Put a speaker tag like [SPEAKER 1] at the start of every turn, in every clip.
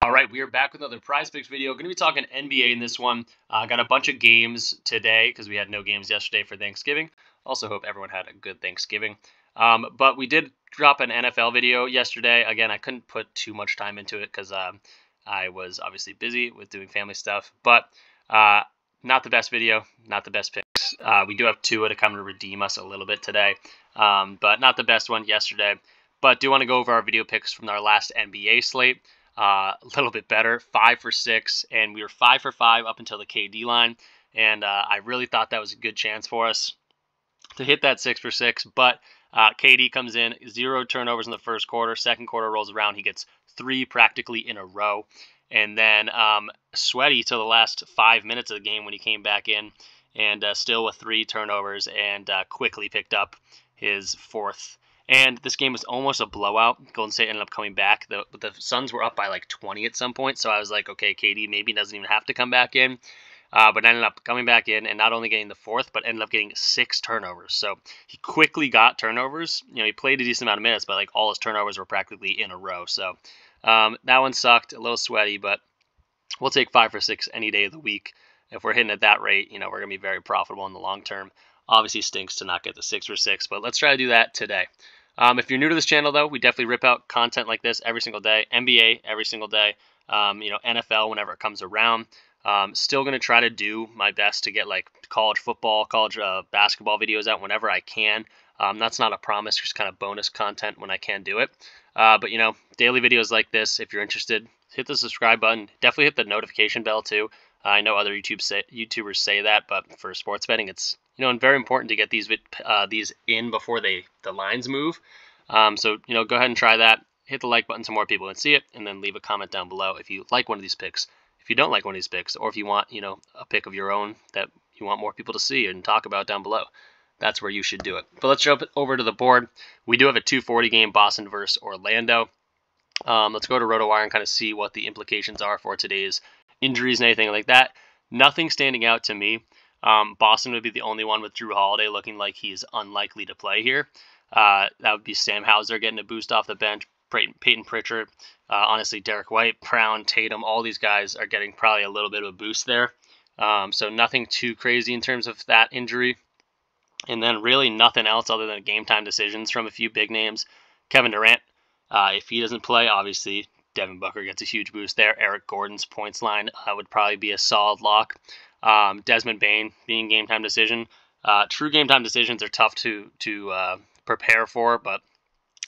[SPEAKER 1] All right, we are back with another PrizePicks video. Going to be talking NBA in this one. Got a bunch of games today because we had no games yesterday for Thanksgiving. Also hope everyone had a good Thanksgiving. But we did drop an NFL video yesterday. Again, I couldn't put too much time into it because I was obviously busy with doing family stuff. But not the best video, not the best picks. We do have Tua to come to redeem us a little bit today, but not the best one yesterday. But do want to go over our video picks from our last NBA slate. A little bit better, 5 for 6, and we were 5 for 5 up until the KD line, and I really thought that was a good chance for us to hit that 6 for 6, but KD comes in, 0 turnovers in the first quarter, second quarter rolls around, he gets 3 practically in a row, and then sweaty till the last 5 minutes of the game when he came back in, and still with 3 turnovers, and quickly picked up his 4th. And this game was almost a blowout. Golden State ended up coming back. The Suns were up by like 20 at some point, so I was like, okay, KD maybe doesn't even have to come back in. But ended up coming back in and not only getting the 4th, but ended up getting 6 turnovers. So he quickly got turnovers. You know, he played a decent amount of minutes, but like all his turnovers were practically in a row. So that one sucked, a little sweaty, but we'll take 5 for 6 any day of the week. If we're hitting at that rate, you know, we're going to be very profitable in the long term. Obviously stinks to not get the 6 for 6, but let's try to do that today. If you're new to this channel, though, we definitely rip out content like this every single day. NBA every single day. You know, NFL whenever it comes around. Still going to try to do my best to get like college football, college basketball videos out whenever I can. That's not a promise, just kind of bonus content when I can do it. But, you know, daily videos like this, if you're interested, hit the subscribe button. Definitely hit the notification bell, too. I know other YouTubers say that, but for sports betting, it's, you know, very important to get these in before the lines move. So, you know, go ahead and try that. Hit the like button so more people can see it, and then leave a comment down below if you like one of these picks. If you don't like one of these picks, or if you want, you know, a pick of your own that you want more people to see and talk about down below, that's where you should do it. But let's jump over to the board. We do have a 240 game, Boston versus Orlando. Let's go to RotoWire and kind of see what the implications are for today's injuries and anything like that. Nothing standing out to me. Boston would be the only one with Drew Holiday looking like he's unlikely to play here. That would be Sam Hauser getting a boost off the bench, Peyton Pritchard, honestly, Derek White, Brown, Tatum, all these guys are getting probably a little bit of a boost there. So nothing too crazy in terms of that injury. And then really nothing else other than game time decisions from a few big names. Kevin Durant, if he doesn't play, obviously Devin Booker gets a huge boost there. Eric Gordon's points line would probably be a solid lock. Desmond Bane being game time decision. True game time decisions are tough to prepare for, but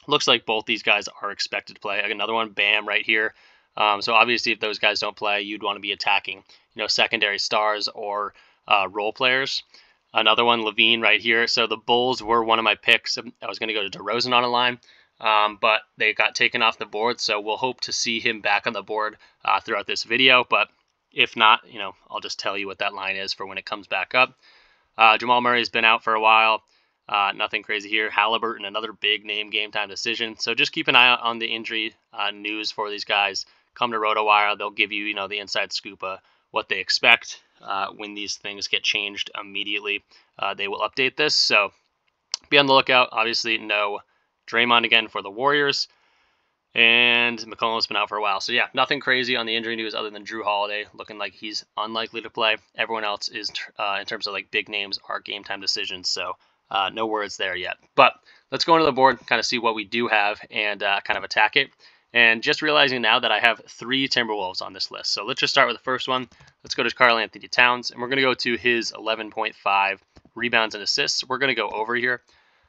[SPEAKER 1] looks like both these guys are expected to play. Another one, Bam, right here. So obviously, if those guys don't play, you'd want to be attacking, you know, secondary stars or role players. Another one, Levine, right here. So the Bulls were one of my picks. I was going to go to DeRozan on a line. But they got taken off the board, so we'll hope to see him back on the board throughout this video. But if not, you know, I'll just tell you what that line is for when it comes back up. Jamal Murray's been out for a while. Nothing crazy here. Halliburton, another big name game time decision. So just keep an eye out on the injury news for these guys. Come to RotoWire. They'll give you, you know, the inside scoop of what they expect when these things get changed immediately. They will update this. So be on the lookout. Obviously, no Draymond again for the Warriors, and McCollum's been out for a while. So yeah, nothing crazy on the injury news other than Drew Holiday looking like he's unlikely to play. Everyone else is, in terms of like big names, are game time decisions. So no words there yet. But let's go into the board, kind of see what we do have, and kind of attack it. And just realizing now that I have 3 Timberwolves on this list. So let's just start with the first one. Let's go to Karl-Anthony Towns, and we're going to go to his 11.5 rebounds and assists. We're going to go over here.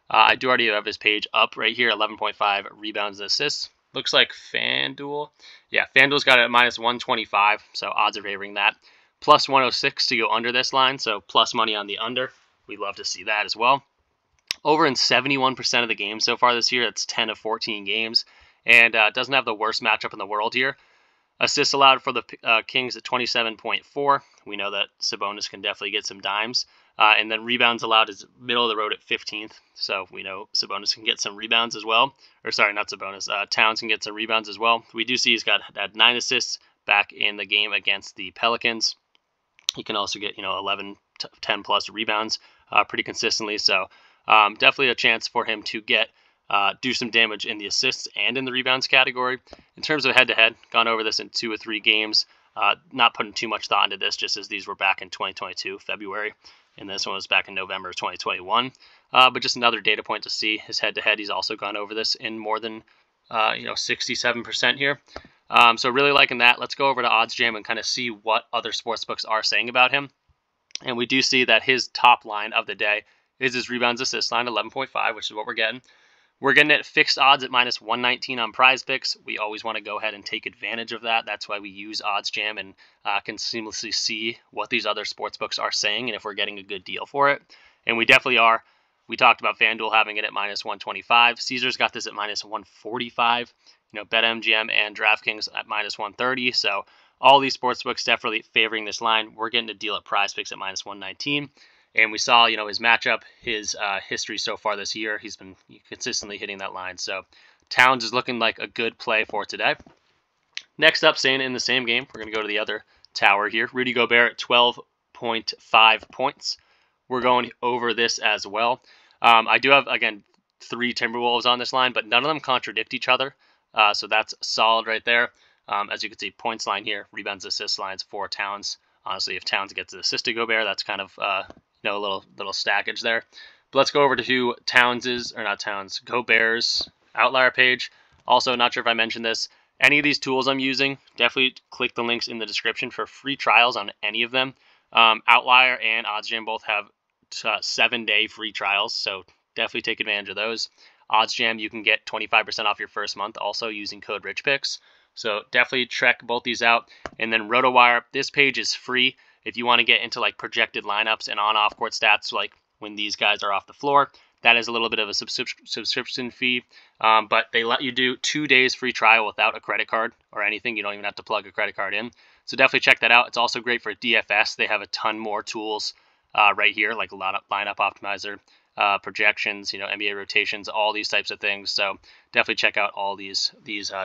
[SPEAKER 1] I do already have his page up right here, 11.5 rebounds and assists. Looks like FanDuel. Yeah, FanDuel's got it at minus 125, so odds are favoring that. Plus 106 to go under this line, so plus money on the under. We'd love to see that as well. Over in 71% of the games so far this year. That's 10 of 14 games, and doesn't have the worst matchup in the world here. Assists allowed for the Kings at 27.4. We know that Sabonis can definitely get some dimes. And then rebounds allowed is middle of the road at 15th. So we know Sabonis can get some rebounds as well. Or sorry, not Sabonis. Towns can get some rebounds as well. We do see he's had 9 assists back in the game against the Pelicans. He can also get, you know, 11, 10 plus rebounds pretty consistently. So definitely a chance for him to get do some damage in the assists and in the rebounds category. In terms of head-to-head, gone over this in 2 or 3 games. Not putting too much thought into this, just as these were back in 2022, February, and this one was back in November of 2021. But just another data point to see. His head-to-head, he's also gone over this in more than 67% here. So really liking that. Let's go over to OddsJam and kind of see what other sportsbooks are saying about him. And we do see that his top line of the day is his rebounds assist line, 11.5, which is what we're getting. We're getting it fixed odds at minus 119 on PrizePicks. We always want to go ahead and take advantage of that. That's why we use OddsJam and can seamlessly see what these other sportsbooks are saying and if we're getting a good deal for it. And we definitely are. We talked about FanDuel having it at minus 125. Caesars got this at minus 145. BetMGM and DraftKings at minus 130. So all these sportsbooks definitely favoring this line. We're getting a deal at PrizePicks at minus 119. And we saw, his matchup, his history so far this year. He's been consistently hitting that line. So Towns is looking like a good play for today. Next up, staying in the same game, we're going to go to the other tower here. Rudy Gobert at 12.5 points. We're going over this as well. I do have, again, 3 Timberwolves on this line, but none of them contradict each other. So that's solid right there. As you can see, points line here, rebounds, assists lines for Towns. Honestly, if Towns gets the assist to Gobert, that's kind of a little stackage there. But let's go over to Gobert's outlier page. Also, not sure if I mentioned this. Any of these tools I'm using, definitely click the links in the description for free trials on any of them. Outlier and OddsJam both have 7-day free trials, so definitely take advantage of those. OddsJam, you can get 25% off your first month also using code RichPicks. So definitely check both these out. And then RotoWire, this page is free if you want to get into like projected lineups and on-off court stats, like when these guys are off the floor. That is a little bit of a subscription fee, but they let you do 2 days free trial without a credit card or anything. You don't even have to plug a credit card in. So definitely check that out. It's also great for DFS. They have a ton more tools right here, like a lot of lineup optimizer, projections, NBA rotations, all these types of things. So definitely check out all these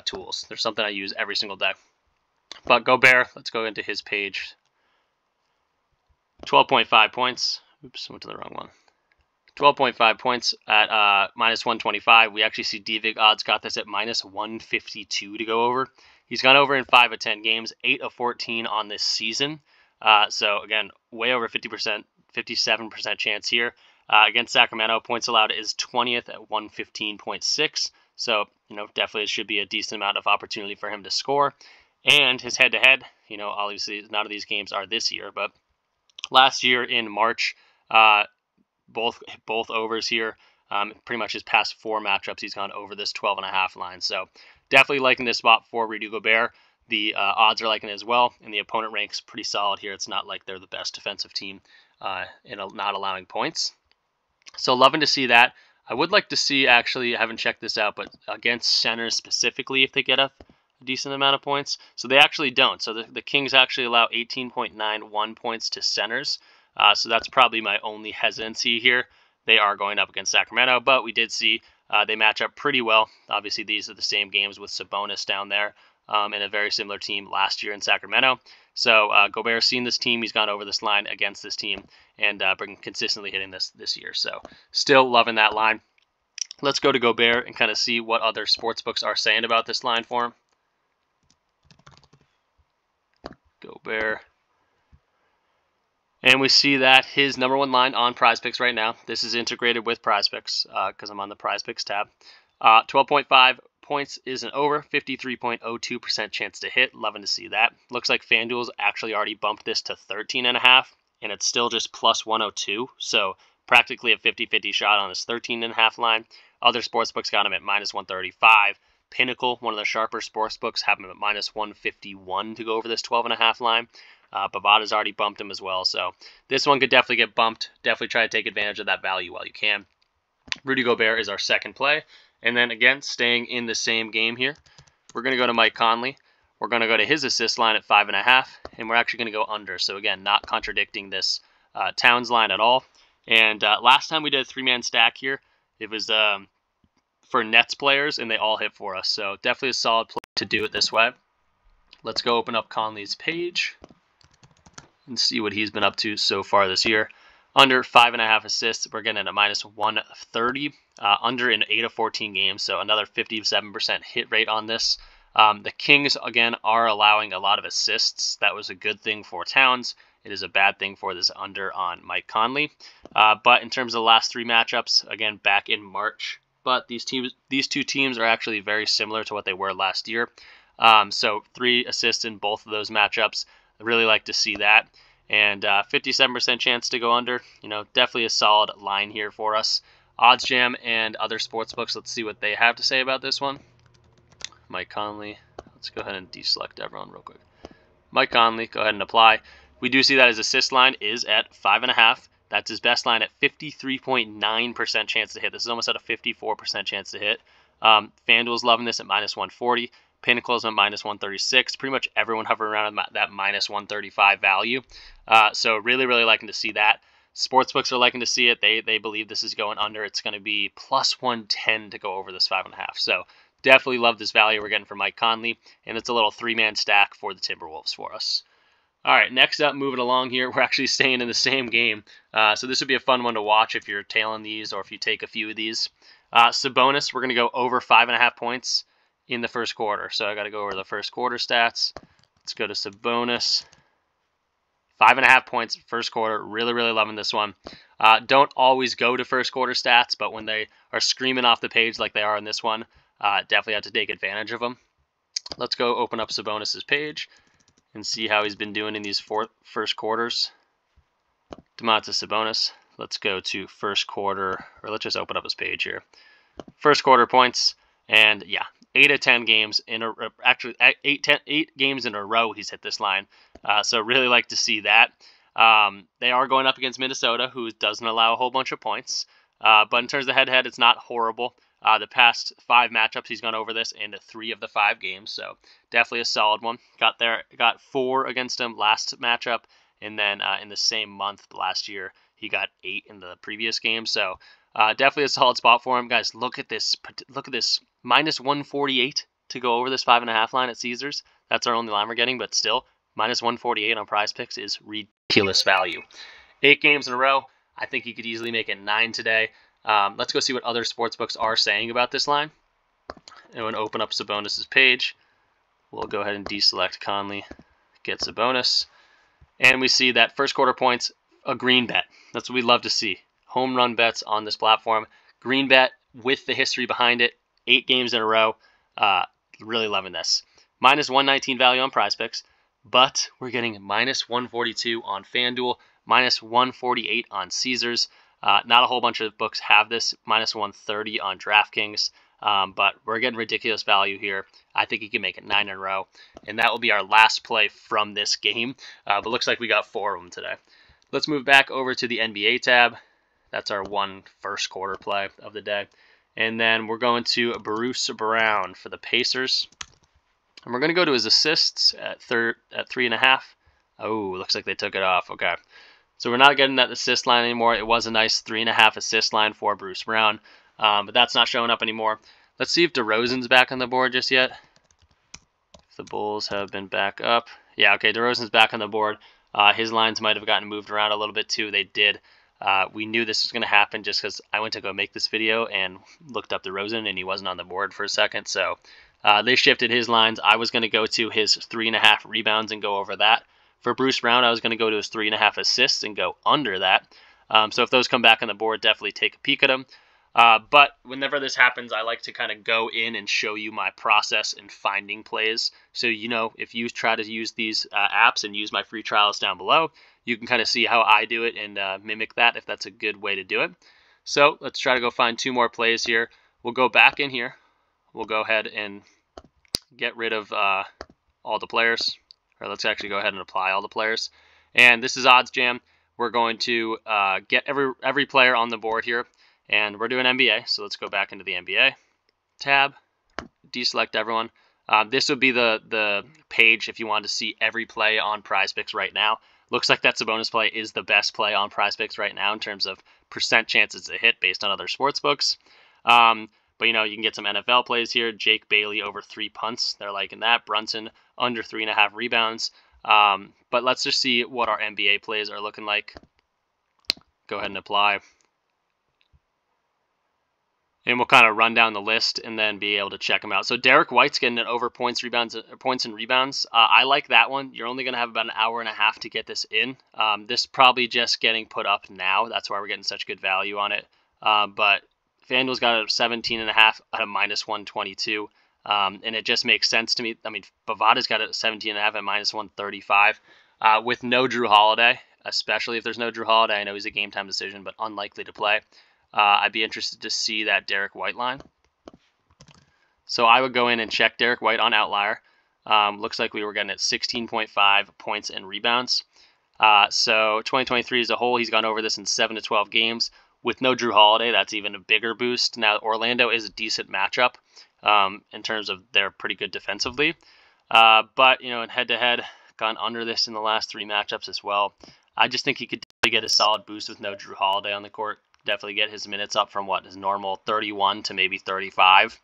[SPEAKER 1] tools. There's something I use every single day. But Gobert, let's go into his page. 12.5 points. Oops, went to the wrong one. 12.5 points at minus 125. We actually see DVig odds got this at minus 152 to go over. He's gone over in 5 of 10 games, 8 of 14 on this season. So again, way over 50%, 57% chance here. Against Sacramento, points allowed is 20th at 115.6. So, definitely it should be a decent amount of opportunity for him to score. And his head-to-head, obviously none of these games are this year, but last year in March, both overs here. Pretty much his past 4 matchups, he's gone over this 12.5 line. So definitely liking this spot for Rudy Gobert. The odds are liking it as well, and the opponent ranks pretty solid here. It's not like they're the best defensive team in not allowing points. So loving to see that. I would like to see, actually, I haven't checked this out, but against centers specifically, if they get a decent amount of points. So they actually don't. So the Kings actually allow 18.91 points to centers. So that's probably my only hesitancy here. They are going up against Sacramento, but we did see they match up pretty well. Obviously, these are the same games with Sabonis down there and a very similar team last year in Sacramento. So Gobert's seen this team. He's gone over this line against this team and been consistently hitting this year. So still loving that line. Let's go to Gobert and kind of see what other sportsbooks are saying about this line for him. Gobert. And we see that his number 1 line on PrizePicks right now. This is integrated with PrizePicks because I'm on the PrizePicks tab. 12.5 points is an over, 53.02% chance to hit. Loving to see that. Looks like FanDuel's actually already bumped this to 13.5, and it's still just plus 102. So practically a 50-50 shot on this 13.5 line. Other sportsbooks got him at minus 135. Pinnacle, one of the sharper sportsbooks, have him at minus 151 to go over this 12.5 line. Bovada's already bumped him as well, so this one could definitely get bumped. Definitely try to take advantage of that value while you can. Rudy Gobert is our second play. And then again, staying in the same game here, we're going to go to Mike Conley. We're going to go to his assist line at 5.5, and we're actually going to go under. So again, not contradicting this Towns line at all. And last time we did a 3-man stack here, it was for Nets players, and they all hit for us. So definitely a solid play to do it this way. Let's go open up Conley's page and see what he's been up to so far this year. Under 5.5 assists, we're getting a minus 130. Under in 8 of 14 games, so another 57% hit rate on this. The Kings, again, are allowing a lot of assists. That was a good thing for Towns. It is a bad thing for this under on Mike Conley. But in terms of the last 3 matchups, again, back in March. But these two teams are actually very similar to what they were last year. So 3 assists in both of those matchups. I really like to see that. And 57% chance to go under. Definitely a solid line here for us. OddsJam and other sportsbooks, let's see what they have to say about this one. Mike Conley. Let's go ahead and deselect everyone real quick. Mike Conley, go ahead and apply. We do see that his assist line is at 5.5. That's his best line at 53.9% chance to hit. This is almost at a 54% chance to hit. FanDuel's loving this at minus 140. Pinnacle's at minus 136. Pretty much everyone hovering around that minus 135 value. So really, really liking to see that. Sportsbooks are liking to see it. They believe this is going under. It's going to be plus 110 to go over this 5.5. So definitely love this value we're getting from Mike Conley. And it's a little 3-man stack for the Timberwolves for us. All right, next up, moving along here, we're actually staying in the same game. So this would be a fun one to watch if you're tailing these or if you take a few of these. Sabonis, we're going to go over 5.5 points in the first quarter. So I got to go over the first quarter stats. Let's go to Sabonis. 5.5 points first quarter. Really, really loving this one. Don't always go to first quarter stats, but when they are screaming off the page like they are in this one, definitely have to take advantage of them. Let's go open up Sabonis's page and see how he's been doing in these first quarters. Domantas Sabonis. Let's go to first quarter, or let's just open up his page here. First quarter points, and yeah, 8 of 10 games in a actually 8 games in a row he's hit this line. So really like to see that. They are going up against Minnesota, who doesn't allow a whole bunch of points. But in terms of head-to-head, it's not horrible. The past 5 matchups, he's gone over this into 3 of the 5 games, so definitely a solid one. Got 4 against him last matchup, and then in the same month last year, he got 8 in the previous game. So definitely a solid spot for him, guys. Look at this. Look at this. Minus 148 to go over this 5.5 line at Caesars. That's our only line we're getting, but still, minus 148 on PrizePicks is ridiculous value. 8 games in a row. I think he could easily make it 9 today. Let's go see what other sportsbooks are saying about this line. And when open up Sabonis' page, we'll go ahead and deselect Conley, get Sabonis. And we see that first quarter points, a green bet. That's what we love to see. Home run bets on this platform. Green bet with the history behind it. 8 games in a row. Really loving this. Minus 119 value on PrizePicks, but we're getting minus 142 on FanDuel, minus 148 on Caesars. Not a whole bunch of books have this, minus 130 on DraftKings, but we're getting ridiculous value here. I think he can make it 9 in a row, and that will be our last play from this game, but looks like we got 4 of them today. Let's move back over to the NBA tab. That's our one first quarter play of the day. And then we're going to Bruce Brown for the Pacers. And we're going to go to his assists at 3.5. Oh, looks like they took it off. Okay. So we're not getting that assist line anymore. It was a nice 3.5 assist line for Bruce Brown, but that's not showing up anymore. Let's see if DeRozan's back on the board just yet. If the Bulls have been back up. Yeah, okay, DeRozan's back on the board. His lines might have gotten moved around a little bit too. They did. We knew this was going to happen just because I went to go make this video and looked up DeRozan, and he wasn't on the board for a second. So they shifted his lines. I was going to go to his 3.5 rebounds and go over that. For Bruce Brown, I was going to go to his 3.5 assists and go under that. So if those come back on the board, definitely take a peek at them. But whenever this happens, I like to kind of go in and show you my process in finding plays. So, if you try to use these apps and use my free trials down below, you can kind of see how I do it and mimic that if that's a good way to do it. So let's try to go find 2 more plays here. We'll go back in here. We'll go ahead and get rid of all the players. Or let's actually go ahead and apply all the players. And this is OddsJam. We're going to get every player on the board here. And we're doing NBA, so let's go back into the NBA tab, deselect everyone. This would be the page if you wanted to see every play on PrizePicks right now. Looks like that Sabonis play is the best play on PrizePicks right now in terms of percent chances to hit based on other sports books. But, you can get some NFL plays here. Jake Bailey over 3 punts. They're liking that. Brunson under 3.5 rebounds. But let's just see what our NBA plays are looking like. go ahead and apply. And we'll kind of run down the list and then be able to check them out. So Derek White's getting it over points and rebounds. I like that one. You're only going to have about an hour and a half to get this in. This probably just getting put up now. That's why we're getting such good value on it. But FanDuel's got it at 17.5 at a -122. And it just makes sense to me. I mean, Bovada's got it at 17.5 at -135. With no Drew Holiday, especially if there's no Drew Holiday. I know he's a game time decision, but unlikely to play. I'd be interested to see that Derek White line. So I would go in and check Derek White on Outlier. Looks like we were getting at 16.5 points and rebounds. So 2023 as a whole, he's gone over this in 7 to 12 games. With no Drew Holiday, that's even a bigger boost. Now, Orlando is a decent matchup in terms of they're pretty good defensively. But, in head-to-head, gone under this in the last 3 matchups as well. I just think he could definitely get a solid boost with no Drew Holiday on the court. Definitely get his minutes up from what his normal 31 to maybe 35.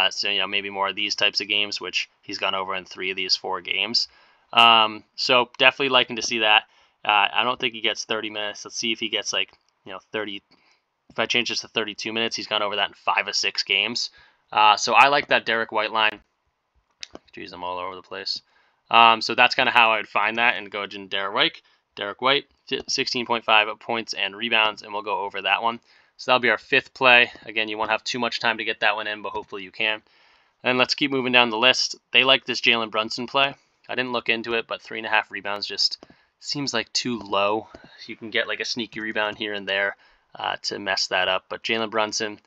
[SPEAKER 1] So, maybe more of these types of games, which he's gone over in 3 of these 4 games. So definitely liking to see that. I don't think he gets 30 minutes. Let's see if he gets 30. If I change this to 32 minutes, he's gone over that in 5 of 6 games. So I like that Derek White line. Jeez, I'm all over the place. So that's kind of how I would find that and go into Derek White, 16.5 points and rebounds, and we'll go over that one. So that'll be our 5th play. Again, you won't have too much time to get that one in, but hopefully you can. And let's keep moving down the list. They like this Jaylen Brunson play. I didn't look into it, but 3.5 rebounds just seems like too low. You can get like a sneaky rebound here and there to mess that up. But Jaylen Brunson,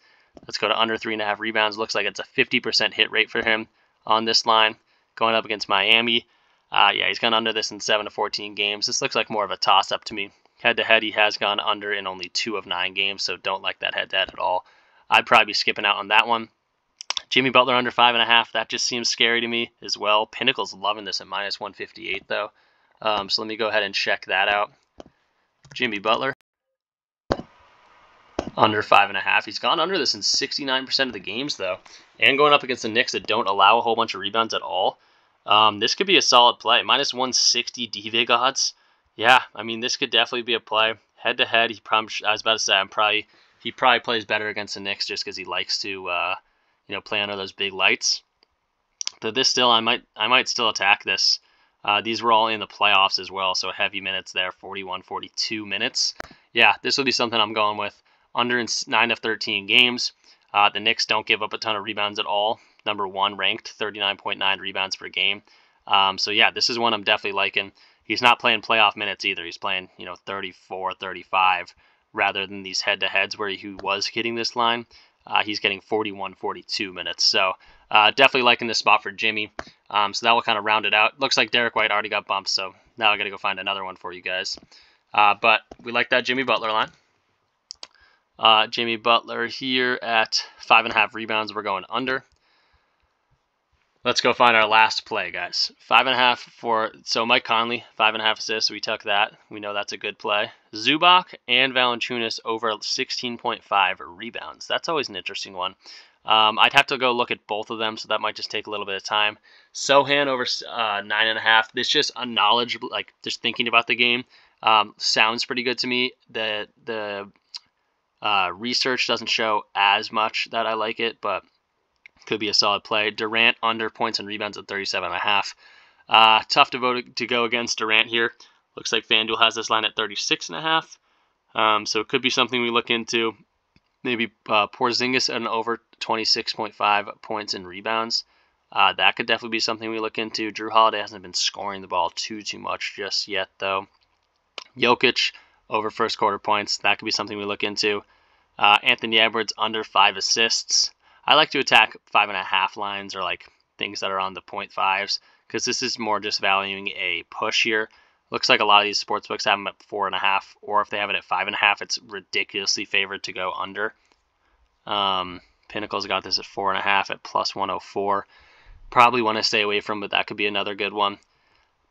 [SPEAKER 1] let's go to under 3.5 rebounds. Looks like it's a 50% hit rate for him on this line. Going up against Miami. Yeah, he's gone under this in 7 to 14 games. This looks like more of a toss-up to me. Head-to-head, he has gone under in only 2 of 9 games, so don't like that head-to-head at all. I'd probably be skipping out on that one. Jimmy Butler under 5.5. That just seems scary to me as well. Pinnacle's loving this at -158, though. So let me go ahead and check that out. Jimmy Butler under 5.5. He's gone under this in 69% of the games, though. And going up against the Knicks that don't allow a whole bunch of rebounds at all. This could be a solid play. -160 DVIG odds. Yeah, I mean, this could definitely be a play. Head-to-head, he probably plays better against the Knicks just because he likes to, play under those big lights. But this still, I might still attack this. These were all in the playoffs as well, so heavy minutes there, 41, 42 minutes. Yeah, this will be something I'm going with. Under in 9 of 13 games. The Knicks don't give up a ton of rebounds at all. Number 1 ranked, 39.9 rebounds per game. So yeah, this is one I'm definitely liking. He's not playing playoff minutes either. He's playing, 34, 35, rather than these head-to-heads where he was hitting this line. He's getting 41, 42 minutes. So definitely liking this spot for Jimmy. So that will kind of round it out. Looks like Derek White already got bumped, so now I got to go find another one for you guys. But we like that Jimmy Butler line. Jimmy Butler here at 5.5 rebounds. We're going under. Let's go find our last play, guys. 5.5 so Mike Conley, 5.5 assists. We took that. We know that's a good play. Zubac and Valanciunas over 16.5 rebounds. That's always an interesting one. I'd have to go look at both of them, so that might just take a little bit of time. Sohan over 9.5. This just a knowledge, like just thinking about the game, sounds pretty good to me. The research doesn't show as much that I like it, but could be a solid play. Durant under points and rebounds at 37.5. Tough to go against Durant here. Looks like FanDuel has this line at 36.5. So it could be something we look into. Maybe Porzingis and over 26.5 points and rebounds. That could definitely be something we look into. Drew Holiday hasn't been scoring the ball too much just yet, though. Jokic over first quarter points. That could be something we look into. Anthony Edwards under 5 assists. I like to attack 5.5 lines or like things that are on the 0.5s because this is more just valuing a push here. Looks like a lot of these sportsbooks have them at 4.5, or if they have it at 5.5, it's ridiculously favored to go under. Pinnacle's got this at 4.5 at +104. Probably want to stay away from, but that could be another good one.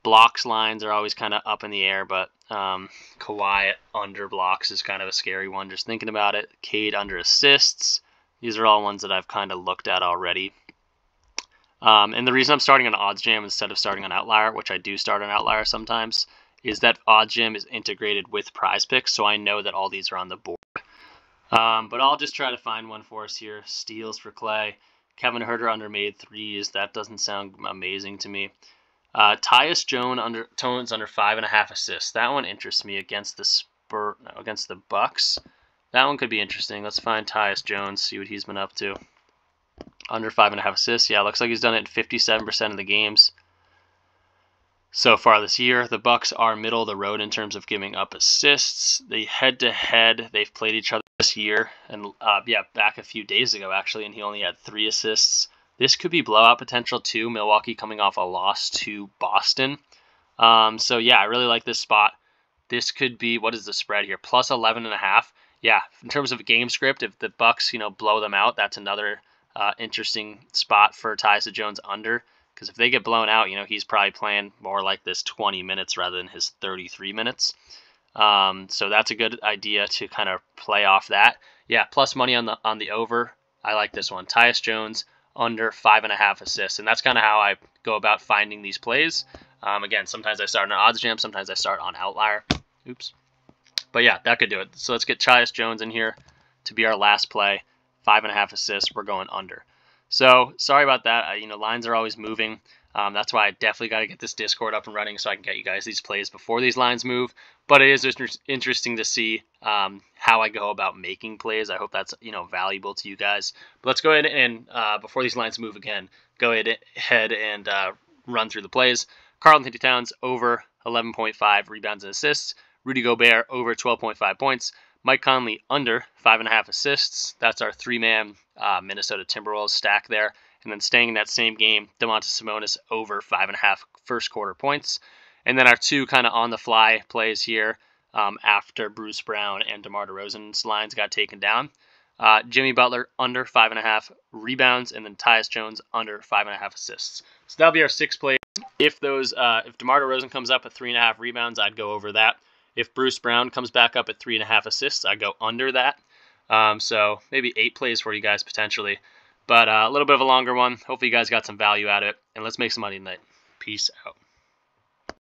[SPEAKER 1] Blocks lines are always kind of up in the air, but Kawhi under blocks is kind of a scary one. Just thinking about it. Cade under assists. These are all ones that I've kind of looked at already. And the reason I'm starting on Odds Jam instead of starting on Outlier, which I do start on Outlier sometimes, is that OddsJam is integrated with PrizePicks, so I know that all these are on the board. But I'll just try to find one for us here. Steals for Clay. Kevin Huerter under made threes. That doesn't sound amazing to me. Tyus Jones under 5.5 assists. That one interests me against against the Bucks. That one could be interesting. Let's find Tyus Jones, see what he's been up to. Under 5.5 assists. Yeah, looks like he's done it in 57% of the games so far this year. The Bucks are middle of the road in terms of giving up assists. The head-to-head, they've played each other this year, and back a few days ago actually, and he only had 3 assists. This could be blowout potential too. Milwaukee coming off a loss to Boston. So yeah, I really like this spot. This could be, what is the spread here? Plus 11.5. Yeah, in terms of a game script, if the Bucks blow them out, that's another interesting spot for Tyus Jones under. Because if they get blown out, he's probably playing more like this 20 minutes rather than his 33 minutes. So that's a good idea to kind of play off that. Yeah, plus money on the over. I like this one. Tyus Jones under 5.5 assists. And that's kind of how I go about finding these plays. Again, sometimes I start on OddsJam, sometimes I start on Outlier. Oops. But yeah, that could do it. So let's get Tyus Jones in here to be our last play. 5.5 assists. We're going under. So sorry about that. Lines are always moving. That's why I definitely got to get this Discord up and running so I can get you guys these plays before these lines move. But it is interesting to see how I go about making plays. I hope that's valuable to you guys. But let's go ahead and before these lines move again, go ahead and run through the plays. Karl-Anthony Towns over 11.5 rebounds and assists. Rudy Gobert over 12.5 points. Mike Conley under 5.5 assists. That's our 3-man Minnesota Timberwolves stack there. And then staying in that same game, Domantas Sabonis over 5.5 first quarter points. And then our 2 kind of on-the-fly plays here after Bruce Brown and DeMar DeRozan's lines got taken down. Jimmy Butler under 5.5 rebounds, and then Tyus Jones under 5.5 assists. So that'll be our 6 plays. If DeMar DeRozan comes up at 3.5 rebounds, I'd go over that. If Bruce Brown comes back up at 3.5 assists, I'd go under that. So maybe 8 plays for you guys potentially. But a little bit of a longer one. Hopefully you guys got some value out of it. And let's make some money tonight. Peace out.